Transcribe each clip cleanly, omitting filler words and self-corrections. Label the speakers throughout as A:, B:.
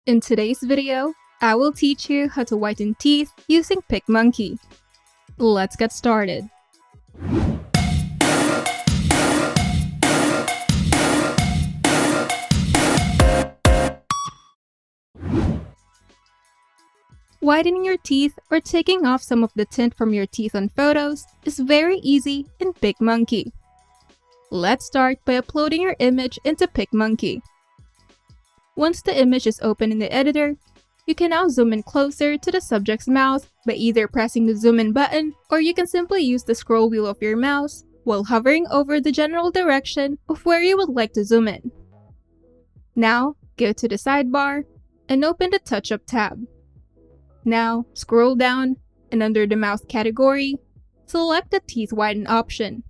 A: In today's video, I will teach you how to whiten teeth using PicMonkey. Let's get started. Whitening your teeth or taking off some of the tint from your teeth on photos is very easy in PicMonkey. Let's start by uploading your image into PicMonkey. Once the image is open in the editor, you can now zoom in closer to the subject's mouth by either pressing the zoom in button, or you can simply use the scroll wheel of your mouse while hovering over the general direction of where you would like to zoom in. Now, go to the sidebar and open the Touch-Up tab. Now, scroll down and under the mouth category, select the Teeth Whiten option.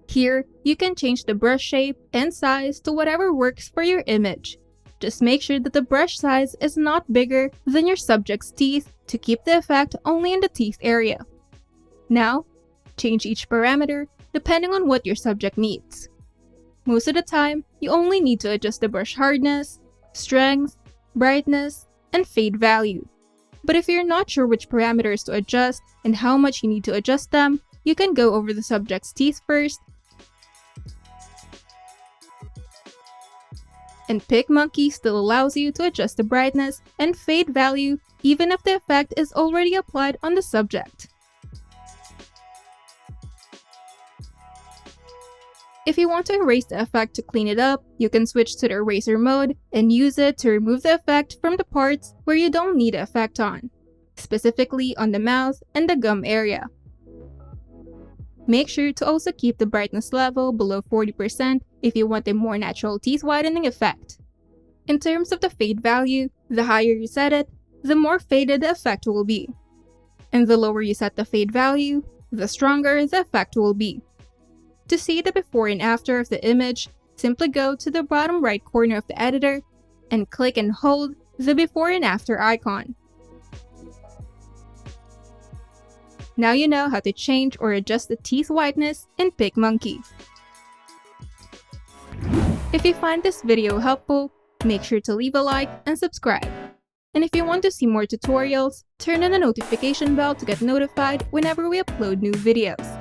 A: Here, you can change the brush shape and size to whatever works for your image. Just make sure that the brush size is not bigger than your subject's teeth to keep the effect only in the teeth area. Now, change each parameter depending on what your subject needs. Most of the time, you only need to adjust the brush hardness, strength, brightness, and fade value. But if you're not sure which parameters to adjust and how much you need to adjust them, you can go over the subject's teeth first, and PicMonkey still allows you to adjust the brightness and fade value even if the effect is already applied on the subject. If you want to erase the effect to clean it up, you can switch to the eraser mode and use it to remove the effect from the parts where you don't need the effect on, specifically on the mouth and the gum area. Make sure to also keep the brightness level below 40% if you want a more natural teeth whitening effect. In terms of the fade value, the higher you set it, the more faded the effect will be. And the lower you set the fade value, the stronger the effect will be. To see the before and after of the image, simply go to the bottom right corner of the editor and click and hold the before and after icon. Now you know how to change or adjust the teeth whiteness in PicMonkey. If you find this video helpful, make sure to leave a like and subscribe. And if you want to see more tutorials, turn on the notification bell to get notified whenever we upload new videos.